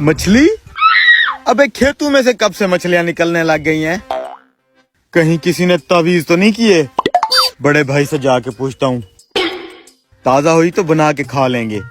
मछली? अबे खेतों में से कब से मछलियां निकलने लग गई हैं? कहीं किसी ने तावीज तो नहीं किए? बड़े भाई से जाके पूछता हूँ, ताजा हुई तो बना के खा लेंगे।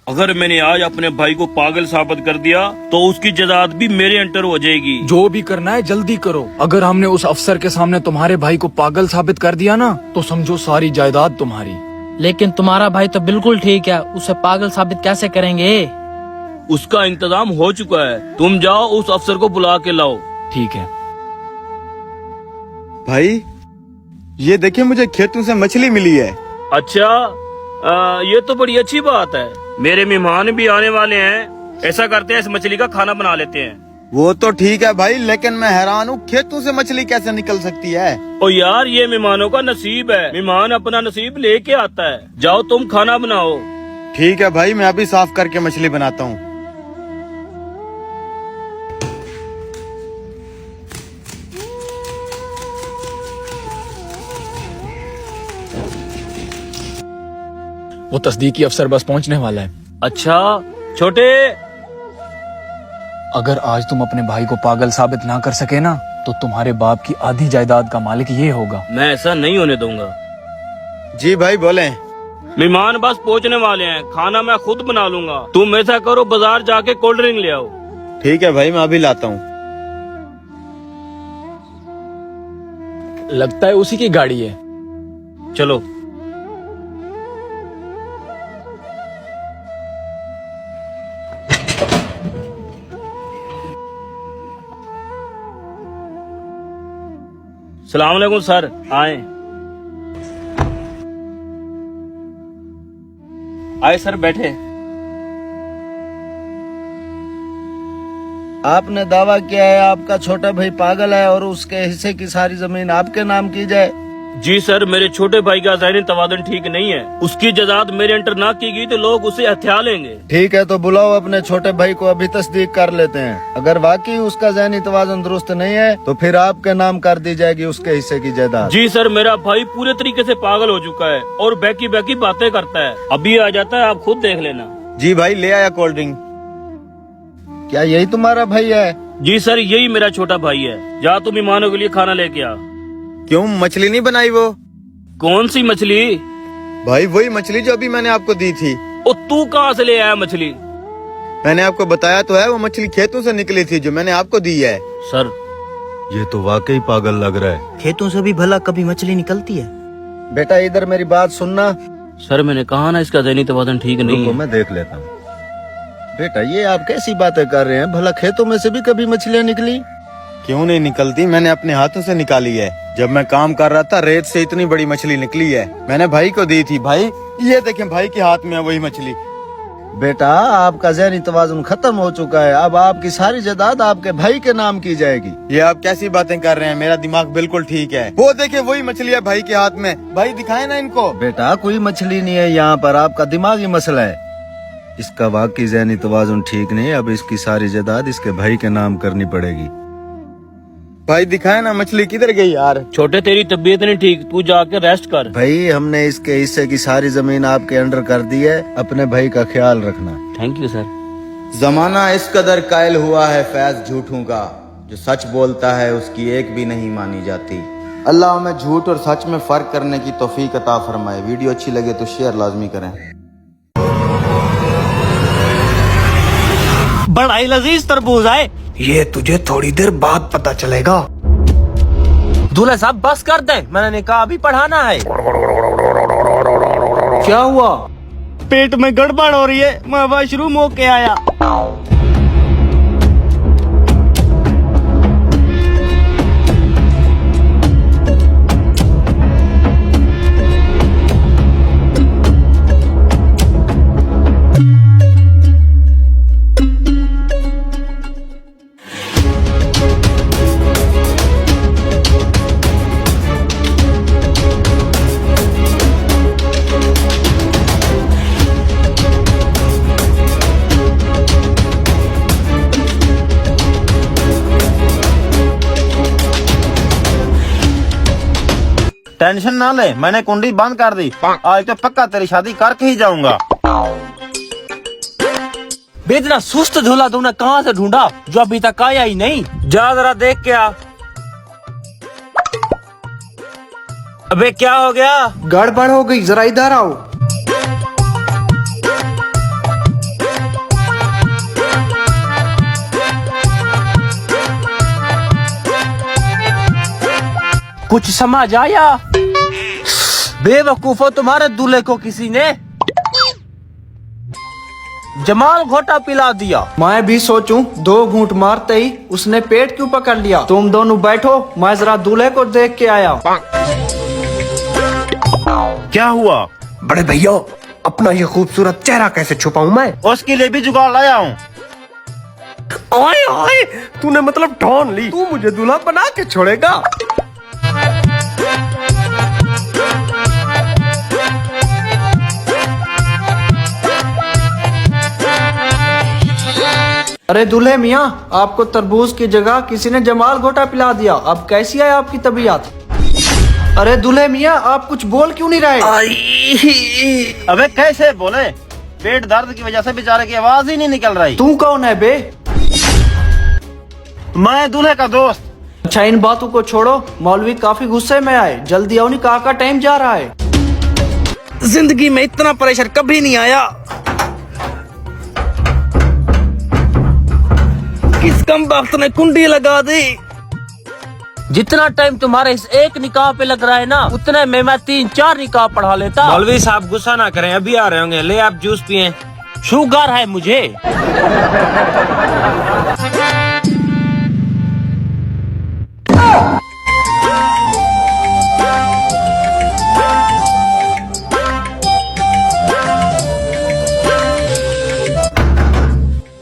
अगर मैंने आज अपने भाई को पागल साबित कर दिया तो उसकी जायदाद भी मेरे अंडर हो जाएगी। जो भी करना है जल्दी करो। अगर हमने उस अफसर के सामने तुम्हारे भाई को पागल साबित कर दिया ना तो समझो सारी जायदाद तुम्हारी। लेकिन तुम्हारा भाई तो बिल्कुल ठीक है, उसे पागल साबित कैसे करेंगे? उसका इंतजाम हो चुका है, तुम जाओ उस अफसर को बुला के लाओ। ठीक है भाई ये देखिए, मुझे खेतों से मछली मिली है। अच्छा, ये तो बड़ी अच्छी बात है। मेरे मेहमान भी आने वाले हैं, ऐसा करते हैं इस मछली का खाना बना लेते हैं। वो तो ठीक है भाई, लेकिन मैं हैरान हूँ खेतों से मछली कैसे निकल सकती है? ओ यार, ये मेहमानों का नसीब है, मेहमान अपना नसीब लेके आता है। जाओ तुम खाना बनाओ। ठीक है भाई, मैं अभी साफ करके मछली बनाता हूँ। वो तस्दीकी अफसर बस पहुंचने वाला है। अच्छा छोटे, अगर आज तुम अपने भाई को पागल साबित ना कर सके ना तो तुम्हारे बाप की आधी जायदाद का मालिक ये होगा। मैं ऐसा नहीं होने दूंगा। जी भाई बोले। मेहमान बस पहुंचने वाले हैं, खाना मैं खुद बना लूंगा। तुम ऐसा करो, बाजार जाके कोल्ड ड्रिंक ले आओ। ठीक है भाई, मैं अभी लाता हूँ। लगता है उसी की गाड़ी है। चलो। सलाम अलैकुम सर, आए सर, बैठे। आपने दावा किया है आपका छोटा भाई पागल है और उसके हिस्से की सारी जमीन आपके नाम की जाए। जी सर, मेरे छोटे भाई का ज़हनी तवाज़ुन ठीक नहीं है। उसकी जायदाद मेरे अंडर ना की गई तो लोग उसे हत्या लेंगे। ठीक है, तो बुलाओ अपने छोटे भाई को, अभी तस्दीक कर लेते हैं। अगर वाकई उसका ज़हनी तवाज़ुन दुरुस्त नहीं है तो फिर आपके नाम कर दी जाएगी उसके हिस्से की जायदाद। जी सर, मेरा भाई पूरे तरीके से पागल हो चुका है और बैकी बैकी बातें करता है। अभी आ जाता है, आप खुद देख लेना। जी भाई, ले आया कोल्ड ड्रिंक। क्या यही तुम्हारा भाई है? जी सर, यही मेरा छोटा भाई है। जा तुम मेहमानों के लिए खाना लेके आ। क्यों, मछली नहीं बनाई? वो कौन सी मछली? भाई वही मछली जो अभी मैंने आपको दी थी। ओ, तू कहाँ से ले आया मछली? मैंने आपको बताया तो है, वो मछली खेतों से निकली थी जो मैंने आपको दी है। सर, ये तो वाकई पागल लग रहा है। खेतों से भी भला कभी मछली निकलती है? बेटा इधर मेरी बात सुनना। सर मैंने कहा ना, इसका ज़हनी तवाज़ुन ठीक नहीं रुको, है। मैं देख लेता हूँ। बेटा ये आप कैसी बातें कर रहे हैं? भला खेतों में से भी कभी मछलियाँ निकली? क्यों नहीं निकलती, मैंने अपने हाथों से निकाली है। जब मैं काम कर रहा था रेत से इतनी बड़ी मछली निकली है, मैंने भाई को दी थी। भाई ये देखें, भाई के हाथ में है वही मछली। बेटा आपका ज़हनी तवाज़ुन खत्म हो चुका है, अब आपकी सारी जायदाद आपके भाई के नाम की जाएगी। ये आप कैसी बातें कर रहे हैं? मेरा दिमाग बिल्कुल ठीक है। वो देखे, वही मछली है भाई के हाथ में। भाई दिखाए ना इनको। बेटा कोई मछली नहीं है यहाँ पर, आपका दिमागी मसला है। इसका वाकई ज़हनी तवाज़ुन ठीक नहीं है, अब इसकी सारी जायदाद इसके भाई के नाम करनी पड़ेगी। भाई दिखाए ना, मछली किधर गई यार? छोटे, तेरी तबीयत नहीं ठीक, तू जाके रेस्ट कर। भाई हमने इसके हिस्से की सारी जमीन आपके अंडर कर दी है, अपने भाई का ख्याल रखना। Thank you sir. जमाना इस कदर कायल हुआ है फैज झूठों का, जो सच बोलता है उसकी एक भी नहीं मानी जाती। अल्लाह हमें झूठ और सच में फर्क करने की तौफीक अता फरमाए। वीडियो अच्छी लगे तो शेयर लाजमी करें। बड़ा ही लजीज तरबूज है। ये तुझे थोड़ी देर बाद पता चलेगा। दूल्हा साहब बस कर दे, मैंने निकाह अभी पढ़ाना है। क्या हुआ? पेट में गड़बड़ हो रही है, मैं वॉशरूम होके आया। टेंशन ना ले, मैंने कुंडी बंद कर दी। आज तो पक्का तेरी शादी करके ही जाऊंगा। बे इतना सुस्त दूल्हा तुमने कहाँ से ढूंढा जो अभी तक आया ही नहीं? जा जरा देख के आ। अबे क्या हो गया? गड़बड़ हो गई, जरा इधर आओ। कुछ समझ आया? बेवकूफो, तुम्हारे दूल्हे को किसी ने जमाल घोटा पिला दिया। मैं भी सोचूं, 2 घूंट मारते ही उसने पेट क्यों पकड़ लिया। तुम दोनों बैठो, मैं जरा दूल्हे को देख के आया। क्या हुआ? बड़े भैया, अपना ये खूबसूरत चेहरा कैसे छुपाऊं मैं? उसके लिए भी जुगाड़ लाया हूँ। ओए ओए, तूने मतलब ढूंढ ली? तू मुझे दूल्हा बना के छोड़ेगा? अरे दूल्हे मियाँ, आपको तरबूज की जगह किसी ने जमाल घोटा पिला दिया। अब कैसी है आपकी तबीयत? अरे दूल्हे मियाँ, आप कुछ बोल क्यों नहीं रहे? अबे कैसे बोले? पेट दर्द की वजह से बेचारे की आवाज ही नहीं निकल रही। तू कौन है बे? मैं दूल्हे का दोस्त। अच्छा, इन बातों को छोड़ो, मौलवी काफी गुस्से में आए। जल्दी आओ, निकाह का टाइम जा रहा है। जिंदगी में इतना प्रेशर कभी नहीं आया। किस कम वक्त ने कुंडी लगा दी। जितना टाइम तुम्हारे इस एक निकाह पे लग रहा है ना, उतने में मैं 3-4 निकाह पढ़ा लेता। मौलवी साहब गुस्सा ना करें, अभी आ रहे होंगे। ले आप जूस पिए, शुगर है मुझे।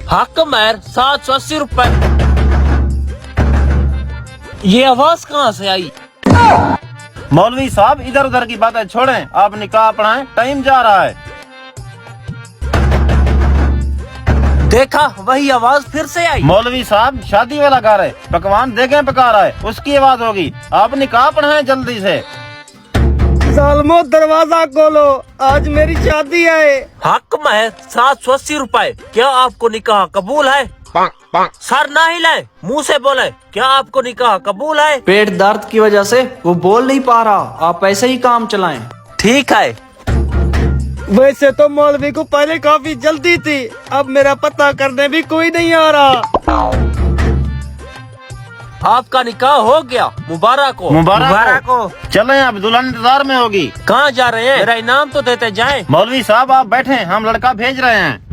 हक मैर 780 रुपए। ये आवाज कहाँ से आई? मौलवी साहब इधर उधर की बातें छोड़ें, आप निकाह पढ़ाएं, टाइम जा रहा है। देखा, वही आवाज फिर से आई। मौलवी साहब शादी वाला घर है, पकवान देखें पका रहा है, उसकी आवाज होगी। आप निकाह पढ़ाएं जल्दी से। सालमो दरवाजा खोलो, आज मेरी शादी है। हक में 780 रुपए। क्या आपको निकाह कबूल है? सर ना हिलाए, मुंह से बोले, क्या आपको निकाह कबूल है? पेट दर्द की वजह से वो बोल नहीं पा रहा। आप ऐसे ही काम चलाएं। ठीक है। वैसे तो मौलवी को पहले काफी जल्दी थी, अब मेरा पता करने भी कोई नहीं आ रहा। आपका निकाह हो गया, मुबारक हो। मुबारक हो। चलें, अब दुल्हन इंतजार में होगी। कहाँ जा रहे हैं? मेरा इनाम तो देते जाएं। मौलवी साहब आप बैठें, हम लड़का भेज रहे हैं।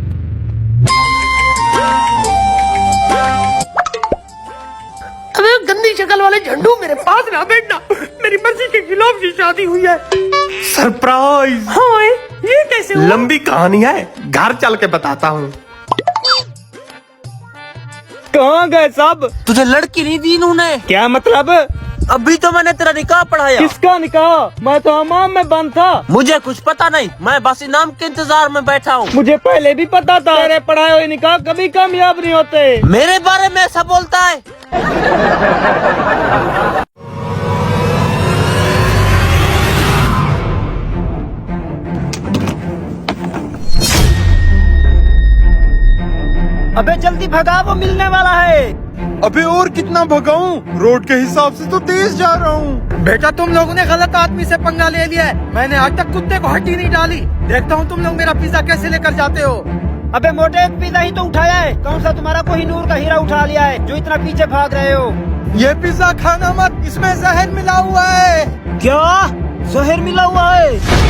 अबे गंदी शक्ल वाले झंडू, मेरे पास ना बैठना। मेरी मर्जी के खिलाफ ये शादी हुई है। सरप्राइज। हाँ, ये कैसे हुआ? लंबी कहानी है, घर चल के बताता हूँ। कहाँ गए साहब? तुझे लड़की नहीं दी इन्होंने? क्या मतलब? अभी तो मैंने तेरा निकाह पढ़ाया। किसका निकाह? मैं तो हमाम में बंद था। मुझे कुछ पता नहीं, मैं बस इनाम के इंतजार में बैठा हूँ। मुझे पहले भी पता था, तेरे पढ़ाए हुए निकाह कभी कामयाब नहीं होते। मेरे बारे में ऐसा बोलता है? अबे जल्दी भगा, वो मिलने वाला है। अबे और कितना भगाऊं? रोड के हिसाब से तो तेज जा रहा हूँ। बेटा, तुम लोगों ने गलत आदमी से पंगा ले लिया है। मैंने आज तक कुत्ते को हड्डी नहीं डाली। देखता हूँ तुम लोग मेरा पिज्जा कैसे लेकर जाते हो। अबे मोटे, एक पिज्जा ही तो उठाया है। कौन सा तुम्हारा कोहिनूर का हीरा उठा लिया है जो इतना पीछे भाग रहे हो? ये पिज्जा खाना मत, इसमें जहर मिला हुआ है। क्या जहर मिला हुआ है?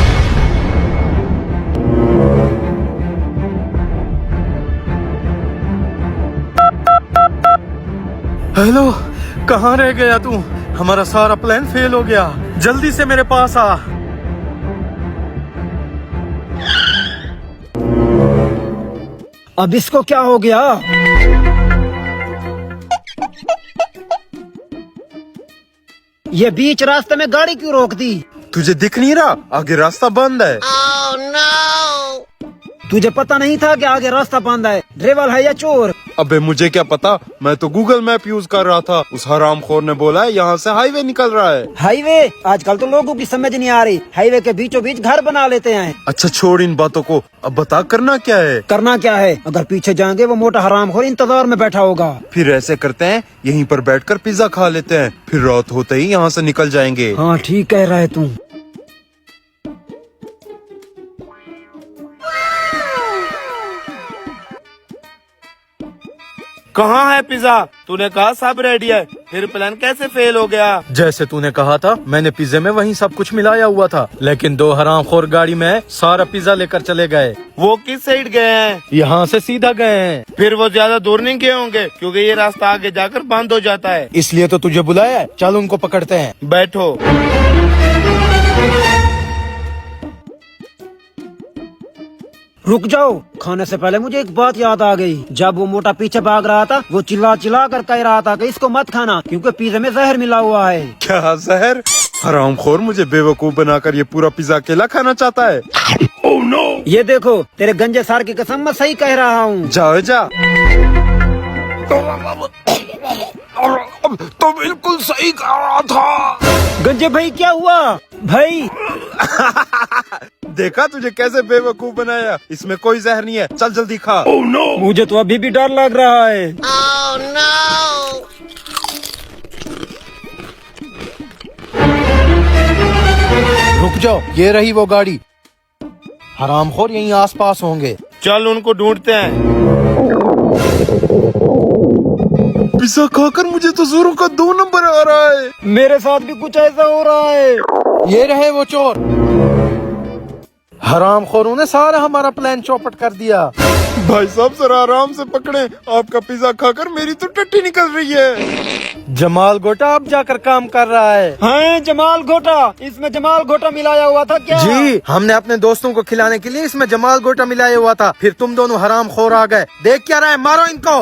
हेलो, कहाँ रह गया तू? हमारा सारा प्लान फेल हो गया। जल्दी से मेरे पास आ। अब इसको क्या हो गया? ये बीच रास्ते में गाड़ी क्यों रोक दी? तुझे दिख नहीं रहा? आगे रास्ता बंद है। तुझे पता नहीं था कि आगे रास्ता बंद है? ड्राइवर है या चोर? अबे मुझे क्या पता, मैं तो गूगल मैप यूज कर रहा था। उस हरामखोर ने बोला है यहाँ से हाईवे निकल रहा है। हाईवे? आजकल तो लोगों की समझ नहीं आ रही, हाईवे के बीचों बीच घर बना लेते हैं। अच्छा छोड़ इन बातों को, अब बता करना क्या है? करना क्या है? अगर पीछे जाएंगे वो मोटा हरामखोर इंतजार में बैठा होगा। फिर ऐसे करते हैं, यहीं पर बैठकर पिज्जा खा लेते हैं, फिर रात होते ही यहाँ से निकल जाएंगे। हाँ ठीक कह रहा है तू। कहाँ है पिज्जा? तूने कहा सब रेडी है, फिर प्लान कैसे फेल हो गया? जैसे तूने कहा था, मैंने पिज्जे में वही सब कुछ मिलाया हुआ था, लेकिन दो हरामखोर गाड़ी में सारा पिज्जा लेकर चले गए। वो किस साइड गए हैं? यहाँ से सीधा गए हैं। फिर वो ज्यादा दूर नहीं गए होंगे, क्योंकि ये रास्ता आगे जाकर बंद हो जाता है। इसलिए तो तुझे बुलाया है, चल उनको पकड़ते हैं। बैठो। रुक जाओ, खाने से पहले मुझे एक बात याद आ गई। जब वो मोटा पीछे भाग रहा था, वो चिल्ला चिल्ला कर कह रहा था कि इसको मत खाना क्योंकि पिज्जे में जहर मिला हुआ है। क्या जहर? हरामखोर मुझे बेवकूफ बनाकर ये पूरा पिज्जा अकेला खाना चाहता है। Oh no! ये देखो, तेरे गंजे सार की कसम मैं सही कह रहा हूँ। जाओ जा। तो बिल्कुल सही कह रहा था। गंजे भाई क्या हुआ भाई? देखा तुझे कैसे बेवकूफ बनाया? इसमें कोई जहर नहीं है, चल जल्दी खा। Oh no! मुझे तो अभी भी डर लग रहा है। रुक जाओ, ये रही वो गाड़ी। हरामखोर यहीं आसपास होंगे। चल उनको ढूंढते हैं। पिज्जा खाकर मुझे तो जोरों का 2 नंबर आ रहा है। मेरे साथ भी कुछ ऐसा हो रहा है। ये रहे वो चोर। हरामखोरों ने सारा हमारा प्लान चौपट कर दिया। भाई साहब जरा आराम से पकड़े, आपका पिज्जा खाकर मेरी तो टट्टी निकल रही है। जमाल गोटा अब जाकर काम कर रहा है। हाँ जमाल घोटा, इसमें जमाल घोटा मिलाया हुआ था क्या? जी, हमने अपने दोस्तों को खिलाने के लिए इसमें जमाल गोटा मिलाया हुआ था, फिर तुम दोनों हरामखोर आ गए। देख क्या रहा है, मारो इनको।